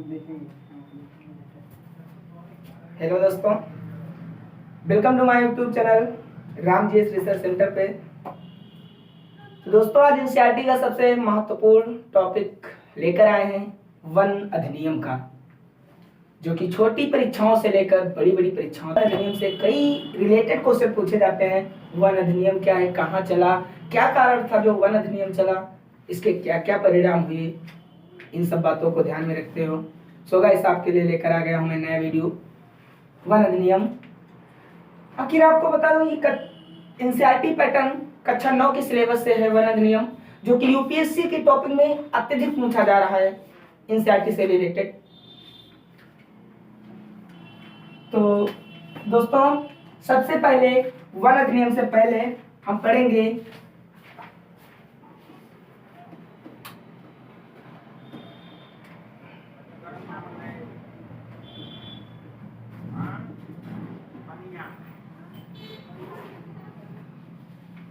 Hello दोस्तों, welcome to my YouTube channel Ram ji research centre पे। तो दोस्तों, आज एनसीईआरटी का सबसे महत्वपूर्ण टॉपिक लेकर आए हैं वन अधिनियम का, जो कि छोटी परीक्षाओं से लेकर बड़ी बड़ी परीक्षाओं अधिनियम से कई रिलेटेड क्वेश्चन पूछे जाते हैं। वन अधिनियम क्या है, कहाँ चला, क्या कारण था जो वन अधिनियम चला, इसके क्या क्या परिणाम हुए, इन सब बातों को ध्यान में रखते हो। सो गाइस, आपके लिए लेकर आ गया हूं मैं नया वीडियो वन अधिनियम। आखिर आपको बता दूं, ये एनसीईआरटी पैटर्न कक्षा 9 के सिलेबस से है वन अधिनियम, जो कि यूपीएससी के टॉपिक में अत्यधिक पूछा जा रहा है एनसीईआरटी से रिलेटेड। तो दोस्तों, सबसे पहले वन अधिनियम से पहले हम पढ़ेंगे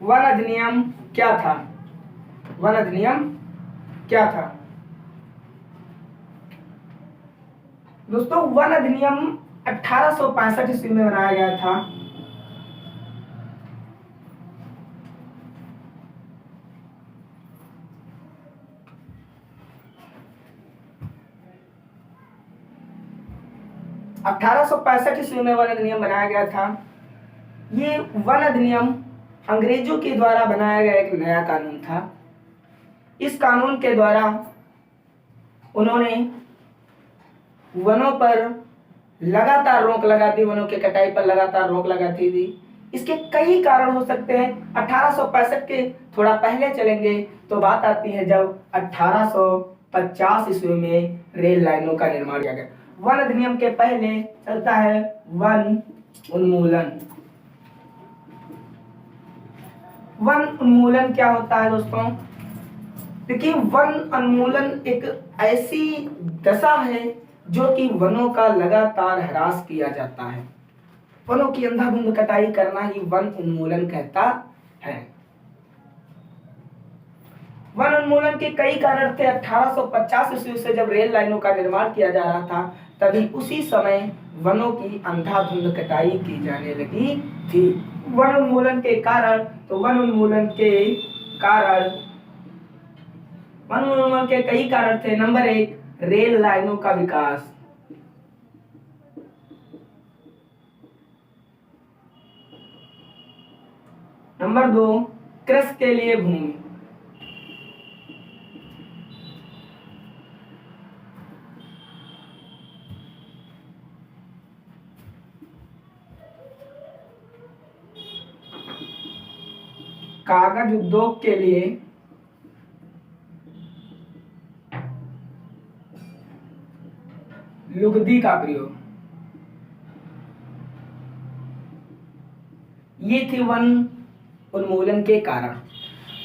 वन अधिनियम क्या था। वन अधिनियम क्या था दोस्तों? वन अधिनियम 1865 ईस्वी में बनाया गया था। ईस्वी में वन अधिनियम बनाया गया था। ये वन अधिनियम अंग्रेजों के द्वारा बनाया गया एक नया कानून था। इस कानून के द्वारा उन्होंने वनों पर लगातार रोक लगा दी, वनों के कटाई पर लगातार रोक लगाती थी। इसके कई कारण हो सकते हैं। 1865 के थोड़ा पहले चलेंगे तो बात आती है जब 1850 ईस्वी में रेल लाइनों का निर्माण किया गया। वन अधिनियम के पहले चलता है वन उन्मूलन। वन उन्मूलन क्या होता है दोस्तों? देखिए, वन उन्मूलन एक ऐसी दशा है जो कि वनों का लगातार ह्रास किया जाता है। वनों की अंधाधुंध कटाई करना ही वन उन्मूलन कहता है। वन उन्मूलन के कई कारण थे। 1850 ईस्वी से जब रेल लाइनों का निर्माण किया जा रहा था, तभी उसी समय वनों की अंधाधुंध कटाई की जाने लगी थी। वन उन्मूलन के कारण, तो वन उन्मूलन के कई कारण थे। नंबर 1, रेल लाइनों का विकास। नंबर 2, कृषि के लिए भूमि। कागज उद्योग के लिए लुगदी का प्रयोग। ये थे वन उन्मूलन के कारण।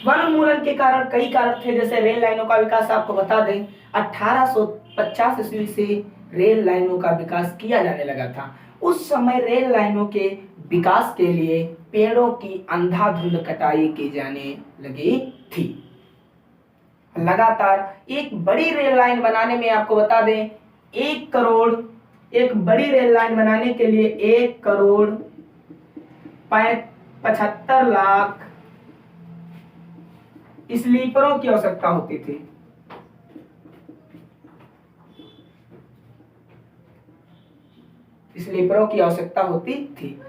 वन उन्मूलन के कारण कई कारण थे, जैसे रेल लाइनों का विकास। आपको बता दें, 1850 ईस्वी से रेल लाइनों का विकास किया जाने लगा था। उस समय रेल लाइनों के विकास के लिए पेड़ों की अंधाधुंध कटाई की जाने लगी थी। लगातार एक बड़ी रेल लाइन बनाने में, आपको बता दें, 1 करोड़, एक बड़ी रेल लाइन बनाने के लिए 1 करोड़ 75 लाख स्लीपरों की आवश्यकता होती थी। स्लीपरों की आवश्यकता होती थी।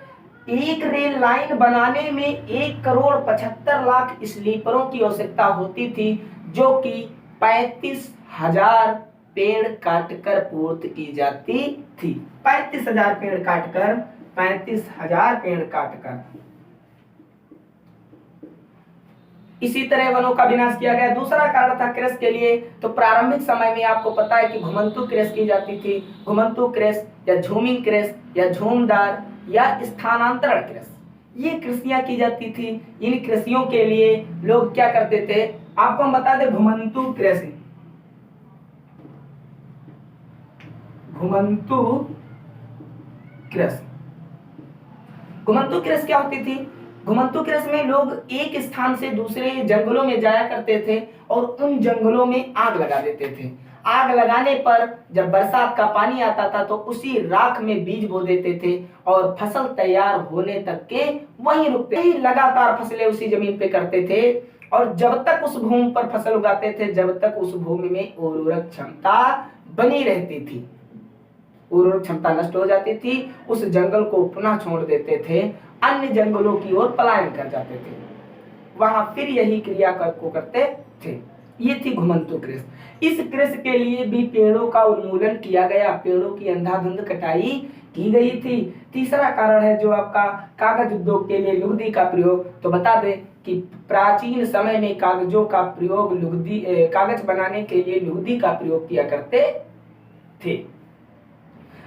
एक रेल लाइन बनाने में 1 करोड़ 75 लाख स्लीपरों की आवश्यकता होती थी, जो कि 35,000 पेड़ काटकर पूर्ति की जाती थी। 35,000 पेड़ काटकर। इसी तरह वनों का विनाश किया गया। दूसरा कारण था कृषि के लिए। तो प्रारंभिक समय में आपको पता है कि घुमंतू कृषि की जाती थी। घुमंतू कृषि या झूमिंग कृषि या झूमदार या स्थानांतरण कृषि, ये कृषियां की जाती थी। इन कृषियों के लिए लोग क्या करते थे, आपको हम बता दें, घुमंतू कृषि। घुमंतू कृषि क्या होती थी? घुमंतू कृषि में लोग एक स्थान से दूसरे जंगलों में जाया करते थे और उन जंगलों में आग लगा देते थे। आग लगाने पर जब बरसात का पानी आता था तो उसी राख में बीज बो देते थे और फसल तैयार होने तक के वहीं रुकते ही लगातार फसलें उसी जमीन पे करते थे और जब तक उस भूमि पर फसल उगाते थे जब तक उस भूमि में उर्वरक क्षमता बनी रहती थी। उर्वरक क्षमता नष्ट हो जाती थी, उस जंगल को पुनः छोड़ देते थे, अन्य जंगलों की ओर पलायन कर जाते थे, वहां फिर यही क्रिया को करते थे। ये थी घुमंतु कृषि। इस कृषि के लिए भी पेड़ों का उन्मूलन किया गया, पेड़ों की अंधाधुंध कटाई की गई थी। तीसरा कारण है जो आपका कागज उद्योग के लिए लुगदी का प्रयोग। तो बता दें कि प्राचीन समय में कागजों का प्रयोग कागज बनाने के लिए लुगदी का प्रयोग किया करते थे।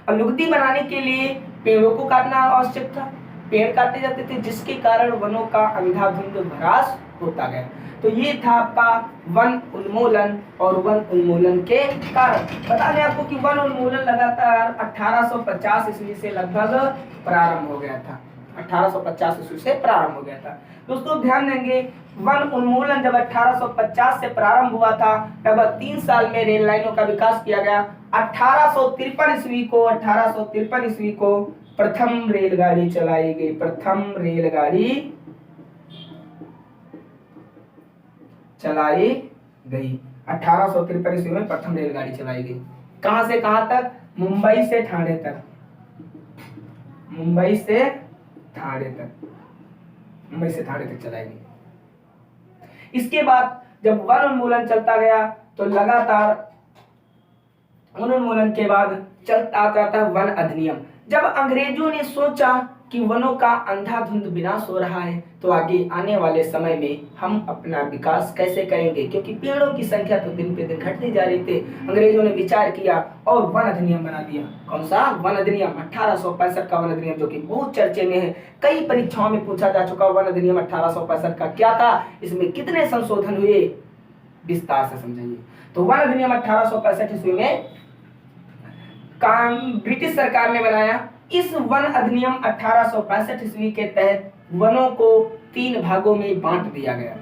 और लुगदी बनाने के लिए पेड़ों को काटना आवश्यक था, पेड़ काटे जाते थे जिसके कारण वनों का अंधाधुंध ह्रास होता गया। तो ये था आपका वन उन्मूलन और वन उन्मूलन के कारण। बता दें आपको कि वन उन्मूलन लगातार 1850 ईस्वी से लगभग प्रारंभ हो गया था। 1850 ईस्वी से प्रारंभ हो गया था। दोस्तों ध्यान देंगे, वन उन्मूलन जब 1850 से प्रारंभ हुआ था, लगभग 3 साल में रेल लाइनों का विकास किया गया। 1853 ईस्वी को प्रथम रेलगाड़ी चलाई गई। प्रथम रेलगाड़ी चलाई गई 1853 ईस्वी में प्रथम रेलगाड़ी चलाई गई। कहां से कहां तक? मुंबई से ठाणे तक। मुंबई से ठाणे तक चलाई गई। इसके बाद जब वन उन्मूलन चलता गया तो लगातार वन उन्मूलन के बाद चलता आता था वन अधिनियम। जब अंग्रेजों ने सोचा कि वनों का अंधाधुंध विनाश हो रहा है तो आगे आने वाले समय में हम अपना विकास कैसे करेंगे, क्योंकि पेड़ों की संख्या तो दिन पे दिन घटती जा रही थी। अंग्रेजों ने विचार किया और वन अधिनियम बना दिया। कौन सा? वन अधिनियम। 1865 का वन अधिनियम, जो कि बहुत चर्चे में है, कई परीक्षाओं में पूछा जा चुका। वन अधिनियम 1865 का क्या था, इसमें कितने संशोधन हुए, विस्तार से समझाइए। तो वन अधिनियम 1865 ईस्वी में ब्रिटिश सरकार ने बनाया। इस वन अधिनियम 1865 ईस्वी के तहत वनों को 3 भागों में बांट दिया गया।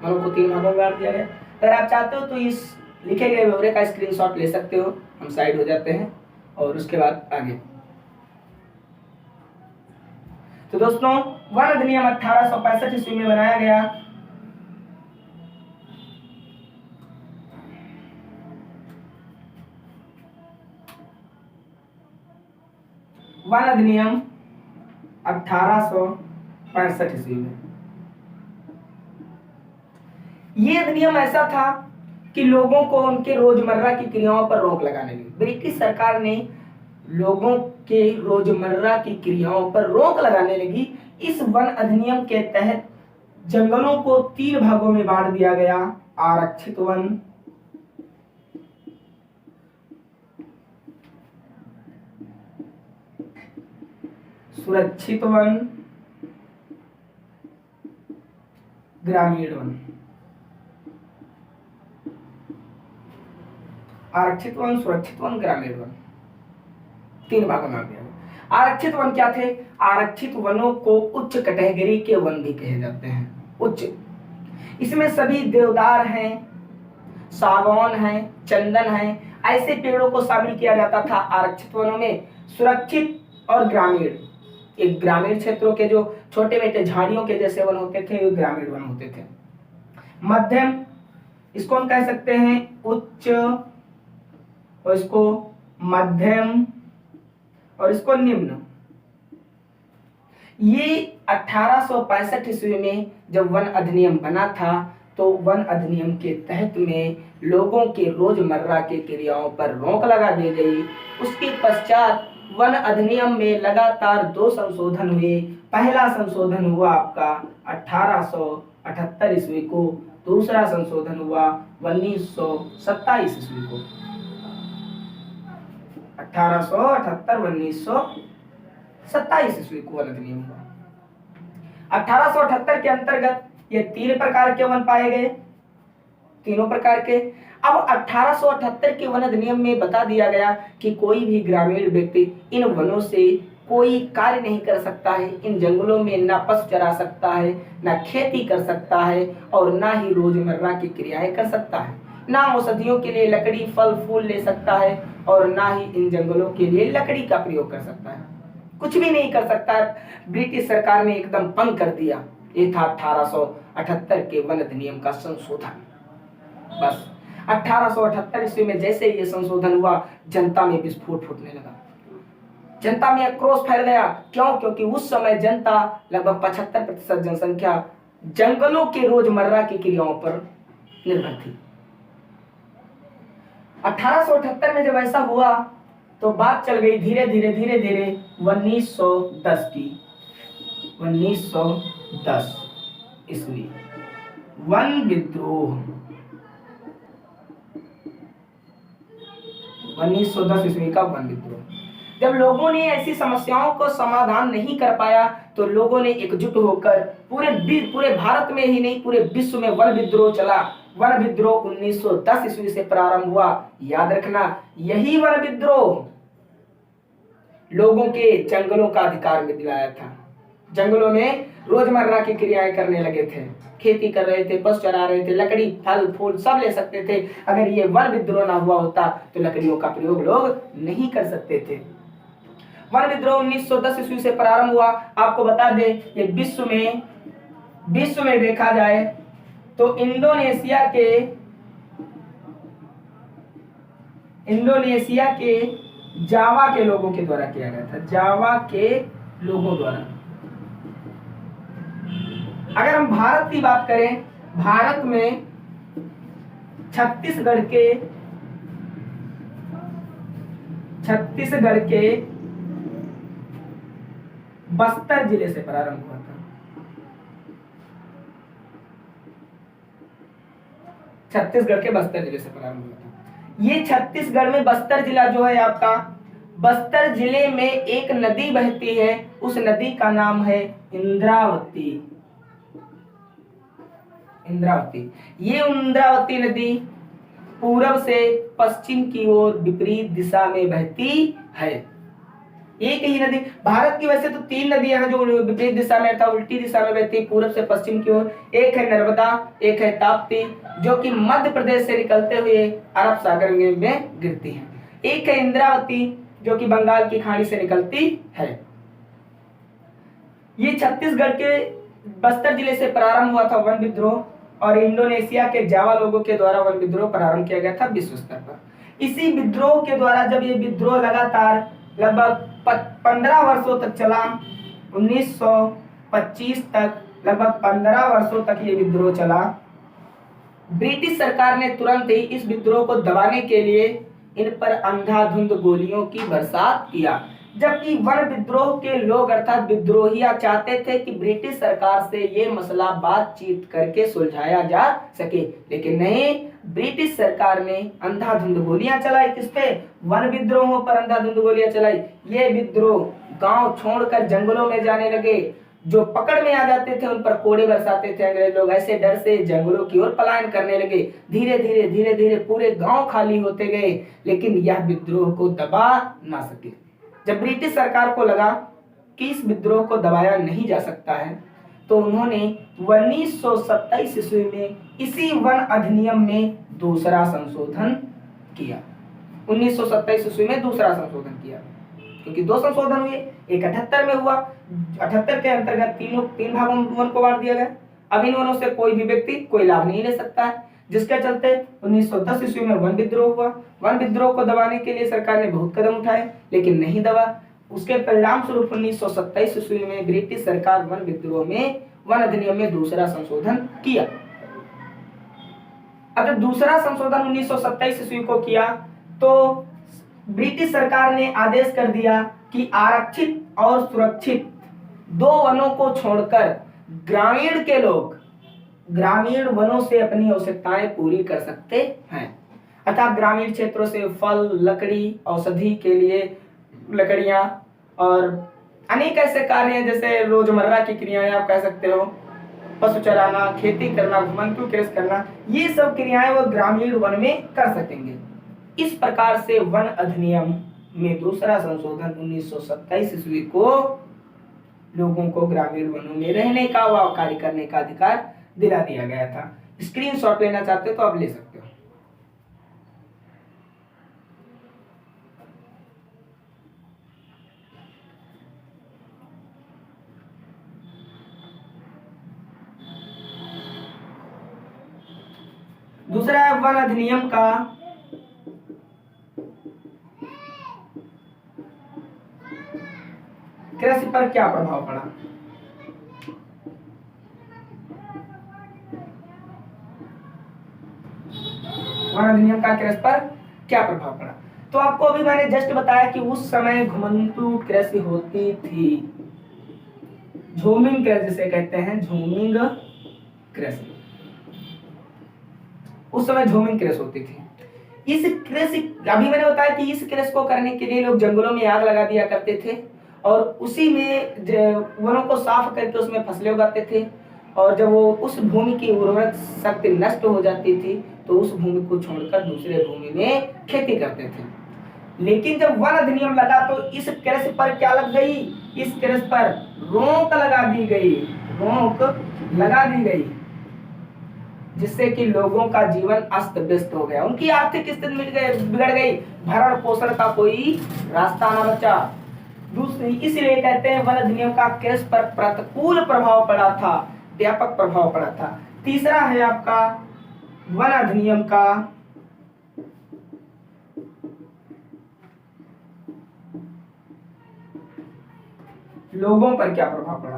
वनों को 3 भागों में बांट दिया गया। अगर आप चाहते हो तो इस लिखे गए ब्यौरे का स्क्रीनशॉट ले सकते हो। हम साइड हो जाते हैं और उसके बाद आगे। तो दोस्तों वन अधिनियम 1865 ईस्वी में बनाया गया। वन अधिनियम 1865 ईस्वी में यह अधिनियम ऐसा था कि लोगों को उनके रोजमर्रा की क्रियाओं पर रोक लगाने लगी। ब्रिटिश सरकार ने लोगों के रोजमर्रा की क्रियाओं पर रोक लगाने लगी। इस वन अधिनियम के तहत जंगलों को 3 भागों में बांट दिया गया। आरक्षित वन, सुरक्षित वन, ग्रामीण वन। आरक्षित वन, सुरक्षित वन, ग्रामीण वन, 3 भागों में दिया। आरक्षित वन क्या थे? आरक्षित वनों को उच्च कैटेगरी के वन भी कहे जाते हैं। उच्च, इसमें सभी देवदार हैं, सागौन हैं, चंदन हैं, ऐसे पेड़ों को शामिल किया जाता था आरक्षित वनों में। सुरक्षित और ग्रामीण, एक ग्रामीण क्षेत्रों के जो छोटे मोटे झाड़ियों के जैसे वन होते थे वो ग्रामीण वन होते थे। मध्यम, इसको हम कह सकते हैं उच्च, और इसको मध्यम, और इसको निम्न। ये 1865 ईस्वी में जब वन अधिनियम बना था तो वन अधिनियम के तहत में लोगों के रोजमर्रा की क्रियाओं पर रोक लगा दी गई। उसके पश्चात वन अधिनियम में लगातार 2 संशोधन हुए। पहला संशोधन हुआ आपका 1878 ईस्वी को, दूसरा संशोधन हुआ 1927 ईस्वी को। 1878 1927 ईस्वी को वन अधिनियम हुआ। 1878 के अंतर्गत ये 3 प्रकार के वन पाए गए, तीनों प्रकार के। अब 1878 के वन अधिनियम में बता दिया गया कि कोई भी ग्रामीण व्यक्ति इन वनों से कोई कार्य नहीं कर सकता है। इन जंगलों में ना पशु चरा सकता है, ना खेती कर सकता है, और ना ही रोजमर्रा की क्रियाएं कर सकता है। ना औषधियों के लिए लकड़ी फल फूल ले सकता है और ना ही इन जंगलों के लिए लकड़ी का प्रयोग कर सकता है, कुछ भी नहीं कर सकता है। ब्रिटिश सरकार ने एकदम बंद कर दिया। ये था 1878 के वन अधिनियम का संशोधन। बस 1878 ईस्वी में जैसे ये संशोधन हुआ, जनता में विस्फोट फूटने लगा, जनता में आक्रोश फैल गया। क्यों? क्योंकि उस समय जनता लगभग 75% जनसंख्या जंगलों के रोजमर्रा की क्रियाओं पर निर्भर थी। 1878 में जब ऐसा हुआ तो बात चल गई धीरे धीरे 1910 की। 1910 ईस्वी वन विद्रोह। 1910 ईस्वी का वन विद्रोह। जब लोगों ने ऐसी समस्याओं को समाधान नहीं कर पाया तो लोगों ने एकजुट होकर पूरे भारत में ही नहीं पूरे विश्व में वन विद्रोह चला। वन विद्रोह 1910 ईस्वी से प्रारंभ हुआ। याद रखना, यही वन विद्रोह लोगों के जंगलों का अधिकार में दिलाया था। जंगलों में रोजमर्रा की क्रियाएं करने लगे थे, खेती कर रहे थे, पशु चरा रहे थे, लकड़ी फल फूल सब ले सकते थे। अगर ये वन विद्रोह ना हुआ होता तो लकड़ियों का प्रयोग लोग नहीं कर सकते थे। वन विद्रोह 1910 ईस्वी से प्रारंभ हुआ। आपको बता दें, ये विश्व में देखा जाए तो इंडोनेशिया के जावा के लोगों के द्वारा किया गया था। जावा के लोगों द्वारा। अगर हम भारत की बात करें, भारत में छत्तीसगढ़ के बस्तर जिले से प्रारंभ हुआ था। छत्तीसगढ़ के बस्तर जिले से प्रारंभ हुआ था। ये छत्तीसगढ़ में बस्तर जिला जो है आपका, बस्तर जिले में एक नदी बहती है, उस नदी का नाम है इंद्रावती। ये इंद्रावती नदी पूरब से पश्चिम की ओर विपरीत दिशा में बहती है। एक ही नदी, भारत की वैसे तो 3 नदियां हैं जो विपरीत दिशा में अर्थात उल्टी दिशा में बहती, पूरब से पश्चिम की ओर। एक है नर्मदा, एक है ताप्ती जो कि मध्य प्रदेश से निकलते हुए अरब सागर में गिरती है। एक है इंद्रावती जो कि बंगाल की खाड़ी से निकलती है। ये छत्तीसगढ़ के बस्तर जिले से प्रारंभ हुआ था वन विद्रोह, और इंडोनेशिया के जावा लोगों के द्वारा वन विद्रोह प्रारंभ किया गया था विश्व स्तर पर। इसी विद्रोह के द्वारा जब ये विद्रोह लगातार लगभग 15 वर्षों तक चला, 1925 तक लगभग 15 वर्षों तक ये विद्रोह चला। ब्रिटिश सरकार ने तुरंत ही इस विद्रोह को दबाने के लिए इन पर अंधाधुंध गोलियों की बरसात किया, जबकि वन विद्रोह के लोग अर्थात विद्रोहिया चाहते थे कि ब्रिटिश सरकार से ये मसला बातचीत करके सुलझाया जा सके, लेकिन नहीं, ब्रिटिश सरकार ने अंधाधुंध गोलियां चलाई। किस पे? वन विद्रोहों पर अंधाधुंध गोलियां चलाई। ये विद्रोह गांव छोड़कर जंगलों में जाने लगे। जो पकड़ में आ जाते थे उन पर कोड़े बरसाते थे अंग्रेज लोग। ऐसे डर से जंगलों की ओर पलायन करने लगे। धीरे धीरे पूरे गांव खाली होते गए, लेकिन यह विद्रोह को दबा ना सके। जब ब्रिटिश सरकार को लगा कि इस विद्रोह को दबाया नहीं जा सकता है, तो उन्होंने 1927 ईस्वी में इसी वन अधिनियम में दूसरा संशोधन किया। 1927 ईस्वी में दूसरा संशोधन किया, क्योंकि 2 संशोधन हुए। एक 78 में हुआ। 78 के अंतर्गत तीन भागों में वन को बांट दिया गया। अब इन वनों से कोई भी व्यक्ति कोई लाभ नहीं ले सकता है, जिसके चलते 1910 ईस्वी में वन विद्रोह हुआ। वन विद्रोह को दबाने के लिए सरकार ने बहुत कदम उठाए, लेकिन नहीं दबा। उसके परिणाम स्वरूप 1927 ईस्वी में ब्रिटिश सरकार वन विद्रोह में वन अधिनियम में दूसरा संशोधन किया। अब जब दूसरा संशोधन 1927 ईस्वी को किया तो ब्रिटिश सरकार ने आदेश कर दिया कि आरक्षित और सुरक्षित 2 वनों को छोड़कर ग्रामीण के लोग ग्रामीण वनों से अपनी आवश्यकताएं पूरी कर सकते हैं। अर्थात ग्रामीण क्षेत्रों से फल, लकड़ी, औषधि के लिए लकड़ियां और अनेक ऐसे कार्य हैं, जैसे रोजमर्रा की क्रियाएं आप कह सकते हो, पशु चराना, खेती करना, घुमंतु कृषि करना, ये सब क्रियाएं वो ग्रामीण वन में कर सकेंगे। इस प्रकार से वन अधिनियम में दूसरा संशोधन 1927 ईस्वी को लोगों को ग्रामीण वनों में रहने का व कार्य करने का अधिकार दिला दिया गया था। स्क्रीनशॉट लेना चाहते हो तो आप ले सकते हो। दूसरा है वन अधिनियम का कृषि पर क्या प्रभाव पड़ा। वन अधिनियम का कृषि पर क्या प्रभाव पड़ा। तो आपको अभी मैंने जस्ट बताया कि उस समय घुमंतु कृषि होती थी, झूमिंग कृषि जिसे कहते हैं, झूमिंग कृषि। उस समय झूमिंग कृषि होती थी। इस कृषि, अभी मैंने बताया कि इस कृषि को करने के लिए लोग जंगलों में आग लगा दिया करते थे और उसी में वनों को साफ करके उसमें फसलें उगाते थे, और जब वो उस भूमि की उर्वरक शक्ति नष्ट हो जाती थी तो उस भूमि को छोड़कर दूसरे भूमि में खेती करते थे। लेकिन जब वन अधिनियम लगा तो इस कृषि पर क्या लग गई, इस कृषि पर रोक लगा दी गई, रोक लगा दी गई, जिससे कि लोगों का जीवन अस्त व्यस्त हो गया, उनकी आर्थिक स्थिति बिगड़ गई, भरण पोषण का कोई रास्ता न बचा। दूसरी, इसलिए कहते हैं वन अधिनियम का कृषि पर प्रतिकूल प्रभाव पड़ा था, व्यापक प्रभाव पड़ा था। तीसरा है आपका वन अधिनियम का लोगों पर क्या प्रभाव पड़ा।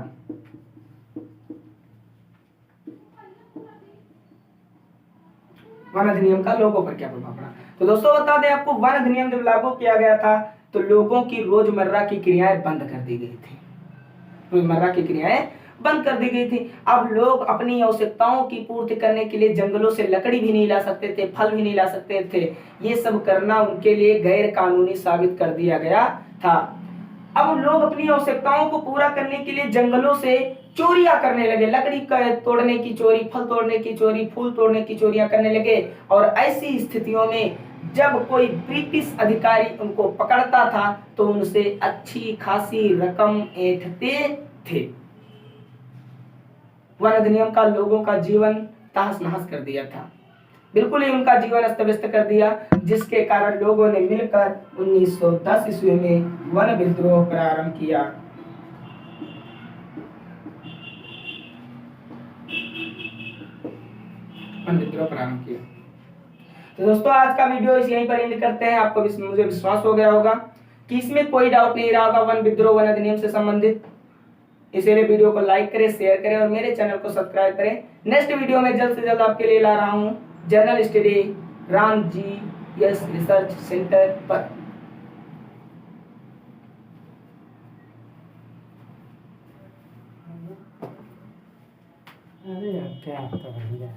वन अधिनियम का लोगों पर क्या प्रभाव पड़ा। तो दोस्तों बता दें आपको, वन अधिनियम जब लागू किया गया था तो लोगों की रोजमर्रा की क्रियाएं बंद कर दी गई थी, रोजमर्रा की क्रियाएं बंद कर दी गई थी। अब लोग अपनी आवश्यकताओं की पूर्ति करने के लिए जंगलों से लकड़ी भी नहीं ला सकते थे, फल भी नहीं ला सकते थे, ये सब करना उनके लिए गैर कानूनी साबित कर दिया गया था। अब लोग अपनी आवश्यकताओं को पूरा करने के लिए जंगलों से चोरियां करने लगे, लकड़ी तोड़ने की चोरी, फल तोड़ने की चोरी, फूल तोड़ने की चोरियां करने लगे। और ऐसी स्थितियों में जब कोई ब्रिटिश अधिकारी उनको पकड़ता था तो उनसे अच्छी खासी रकम ऐंठते थे। वन अधिनियम का लोगों का जीवन तहस नहस कर दिया था, बिल्कुल ही उनका जीवन अस्त व्यस्त कर दिया, जिसके कारण लोगों ने मिलकर 1910 ईस्वी में वन विद्रोह प्रारंभ किया। वन विद्रोह प्रारंभ किया। तो दोस्तों आज का वीडियो इस यहीं पर एंड करते हैं। आपको मुझे विश्वास हो गया होगा कि इसमें कोई डाउट नहीं रहा होगा वन विद्रोह वन अधिनियम से संबंधित। इसलिए वीडियो को लाइक करें, शेयर करें और मेरे चैनल को सब्सक्राइब करें। नेक्स्ट वीडियो में जल्द से जल्द आपके लिए ला रहा हूं journal study Ram G S research centre पर। अरे यार क्या तो भैया